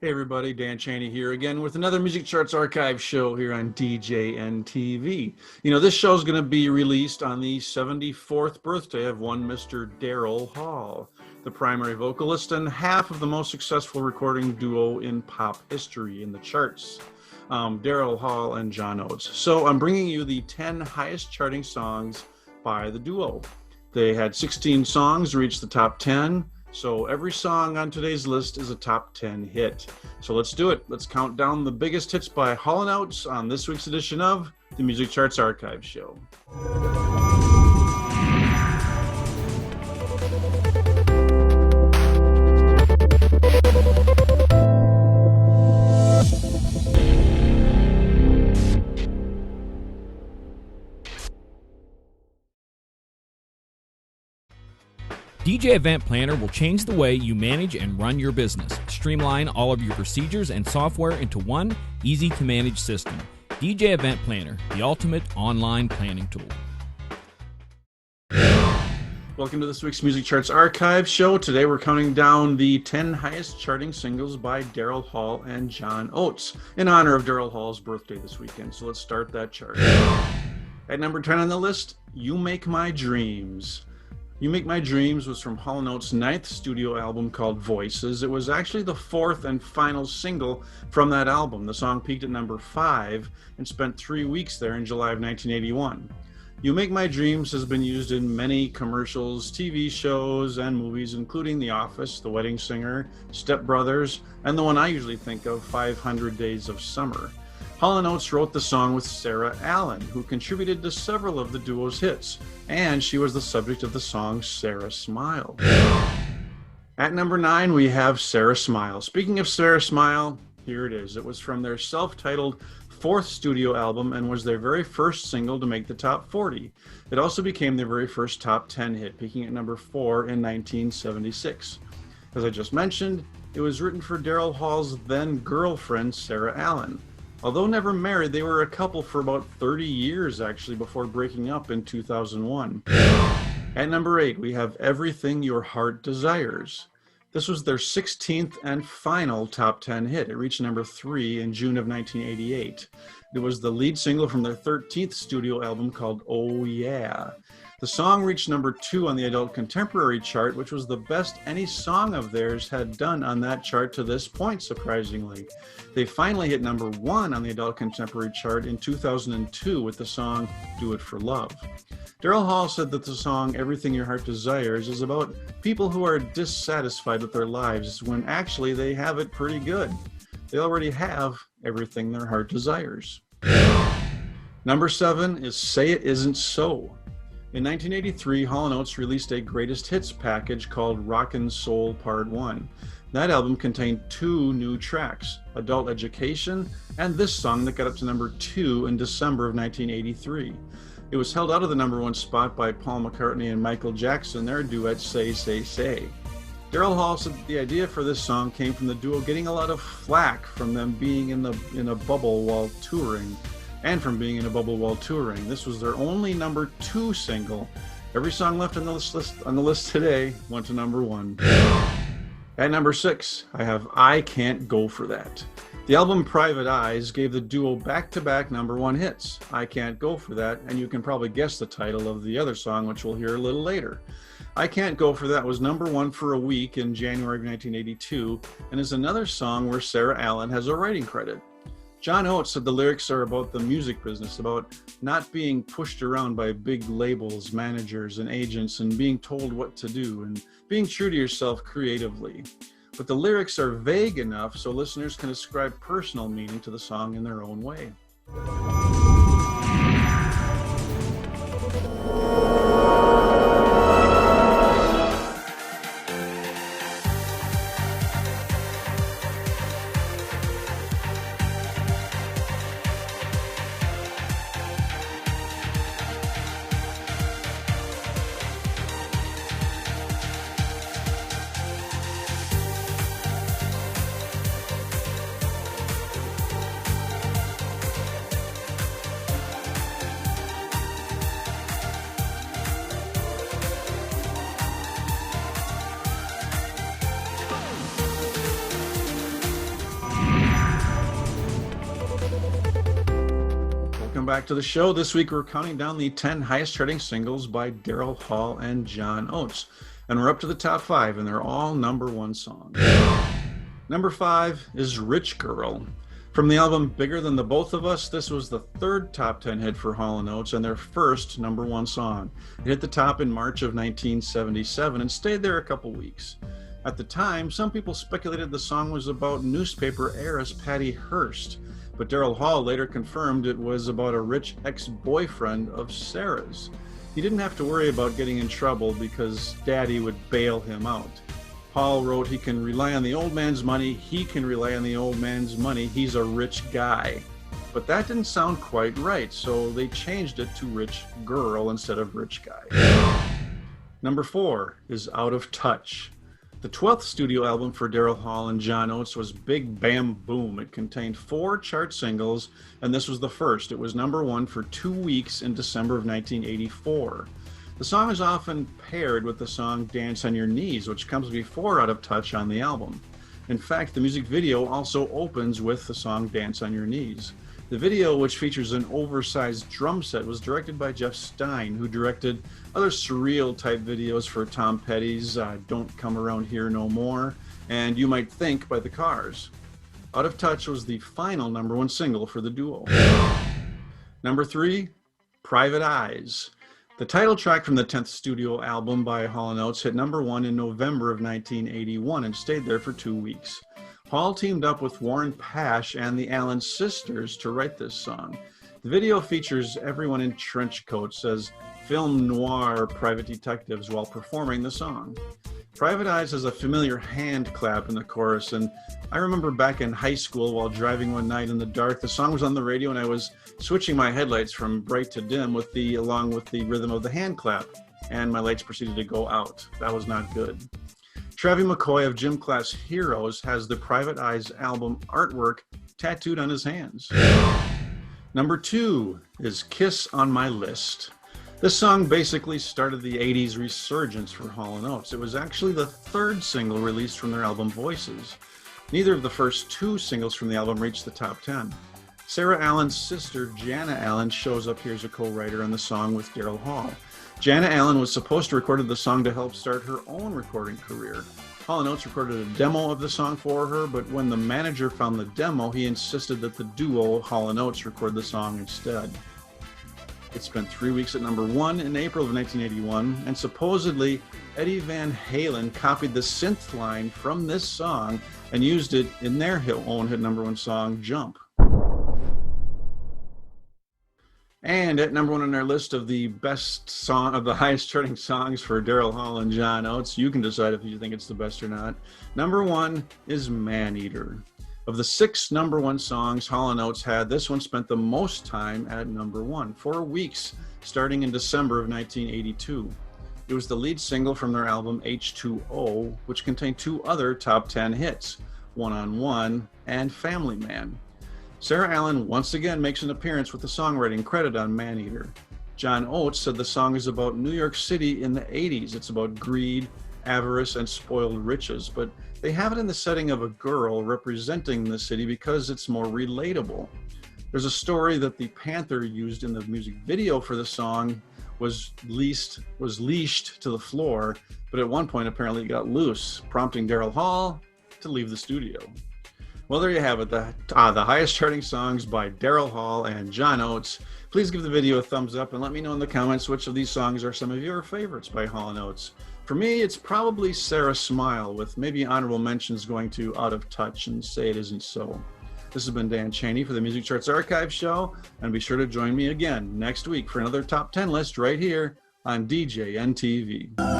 Hey everybody, Dan Cheney here again with another Music Charts Archive show here on DJNTV. You know, this show is going to be released on the 74th birthday of one Mr. Daryl Hall, the primary vocalist and half of the most successful recording duo in pop history in the charts, Daryl Hall and John Oates. So I'm bringing you the 10 highest charting songs by the duo. They had 16 songs reach the top 10. So every song on today's list is a top 10 hit. So let's do it. Let's count down the biggest hits by Hall Oates on this week's edition of the Music Charts Archive Show. DJ Event Planner will change the way you manage and run your business. Streamline all of your procedures and software into one easy-to-manage system. DJ Event Planner, the ultimate online planning tool. Welcome to this week's Music Charts Archive show. Today we're counting down the 10 highest charting singles by Daryl Hall and John Oates in honor of Daryl Hall's birthday this weekend. So let's start that chart. At number 10 on the list, You Make My Dreams. You Make My Dreams was from Hall & Oates' 9th studio album called Voices. It was actually the 4th and final single from that album. The song peaked at number 5 and spent 3 weeks there in July of 1981. You Make My Dreams has been used in many commercials, TV shows, and movies, including The Office, The Wedding Singer, Step Brothers, and the one I usually think of, 500 Days of Summer. Hall & Oates wrote the song with Sara Allen, who contributed to several of the duo's hits, and she was the subject of the song Sara Smile. At number 9, we have Sara Smile. Speaking of Sara Smile, here it is. It was from their self-titled 4th studio album and was their very first single to make the top 40. It also became their very first top 10 hit, peaking at number 4 in 1976. As I just mentioned, it was written for Daryl Hall's then-girlfriend, Sara Allen. Although never married, they were a couple for about 30 years, actually, before breaking up in 2001. At number 8, we have Everything Your Heart Desires. This was their 16th and final top 10 hit. It reached number 3 in June of 1988. It was the lead single from their 13th studio album called Oh Yeah. The song reached number 2 on the Adult Contemporary chart, which was the best any song of theirs had done on that chart to this point, surprisingly. They finally hit number 1 on the Adult Contemporary chart in 2002 with the song Do It For Love. Daryl Hall said that the song Everything Your Heart Desires is about people who are dissatisfied with their lives when actually they have it pretty good. They already have everything their heart desires. Number 7 is Say It Isn't So. In 1983, Hall & Oates released a greatest hits package called Rockin' Soul Part 1. That album contained 2 new tracks, Adult Education and this song that got up to number 2 in December of 1983. It was held out of the number 1 spot by Paul McCartney and Michael Jackson, their duet Say, Say, Say. Daryl Hall said that the idea for this song came from the duo getting a lot of flack from them being in a bubble while touring. And from being in a bubble while touring. This was their only number 2 single. Every song left on the list today went to number 1. At number 6, I have I Cant Go For That. The album Private Eyes gave the duo back-to-back number 1 hits, I Can't Go For That, and you can probably guess the title of the other song, which we'll hear a little later. I Can't Go For That was number 1 for a week in January of 1982, and is another song where Sara Allen has a writing credit. John Oates said the lyrics are about the music business, about not being pushed around by big labels, managers, and agents, and being told what to do, and being true to yourself creatively. But the lyrics are vague enough so listeners can ascribe personal meaning to the song in their own way. Welcome back to the show. This week we're counting down the 10 highest charting singles by Daryl Hall and John Oates. And we're up to the top 5, and they're all number 1 songs. Number 5 is Rich Girl. From the album Bigger Than the Both of Us, this was the 3rd top 10 hit for Hall & Oates and their first number 1 song. It hit the top in March of 1977 and stayed there a couple weeks. At the time, some people speculated the song was about newspaper heiress Patty Hearst, but Daryl Hall later confirmed it was about a rich ex-boyfriend of Sara's. He didn't have to worry about getting in trouble because Daddy would bail him out. Hall wrote, "He can rely on the old man's money, he can rely on the old man's money, he's a rich guy." But that didn't sound quite right, so they changed it to Rich Girl instead of Rich Guy. Number 4 is Out of Touch. The 12th studio album for Daryl Hall and John Oates was Big Bam Boom. It contained 4 chart singles, and this was the first. It was number 1 for 2 weeks in December of 1984. The song is often paired with the song Dance on Your Knees, which comes before Out of Touch on the album. In fact, the music video also opens with the song Dance on Your Knees. The video, which features an oversized drum set, was directed by Jeff Stein, who directed other surreal-type videos for Tom Petty's Don't Come Around Here No More and You Might Think by the Cars. Out of Touch was the final number 1 single for the duo. Number 3, Private Eyes. The title track from the 10th studio album by Hall & Oates hit number 1 in November of 1981 and stayed there for 2 weeks. Hall teamed up with Warren Pash and the Allen sisters to write this song. The video features everyone in trench coats as film noir private detectives while performing the song. Private Eyes has a familiar hand clap in the chorus, and I remember back in high school while driving one night in the dark, the song was on the radio and I was switching my headlights from bright to dim along with the rhythm of the hand clap, and my lights proceeded to go out. That was not good. Travie McCoy of Gym Class Heroes has the Private Eyes album artwork tattooed on his hands. Number 2 is Kiss on My List. This song basically started the 80s resurgence for Hall & Oates. It was actually the 3rd single released from their album Voices. Neither of the first 2 singles from the album reached the top 10. Sara Allen's sister, Jana Allen, shows up here as a co-writer on the song with Daryl Hall. Jana Allen was supposed to record the song to help start her own recording career. Hall & Oates recorded a demo of the song for her, but when the manager found the demo, he insisted that the duo, Hall & Oates, record the song instead. It spent 3 weeks at number 1 in April of 1981, and supposedly Eddie Van Halen copied the synth line from this song and used it in their own hit number 1 song, Jump. And at number 1 on our list of the best song of the highest charting songs for Daryl Hall and John Oates, you can decide if you think it's the best or not. Number 1 is Maneater. Of the 6 number 1 songs Hall & Oates had, this one spent the most time at number 1, 4 weeks, starting in December of 1982. It was the lead single from their album H2O, which contained 2 other top 10 hits, One on One and Family Man. Sara Allen once again makes an appearance with the songwriting credit on Maneater. John Oates said the song is about New York City in the 80s. It's about greed, avarice, and spoiled riches, but they have it in the setting of a girl representing the city because it's more relatable. There's a story that the panther used in the music video for the song was leashed to the floor, but at one point apparently it got loose, prompting Daryl Hall to leave the studio. Well, there you have it, the highest charting songs by Daryl Hall and John Oates. Please give the video a thumbs up and let me know in the comments which of these songs are some of your favorites by Hall & Oates. For me, it's probably Sara Smile, with maybe honorable mentions going to Out of Touch and Say It Isn't So. This has been Dan Cheney for the Music Charts Archive Show, and be sure to join me again next week for another Top 10 list right here on DJNTV.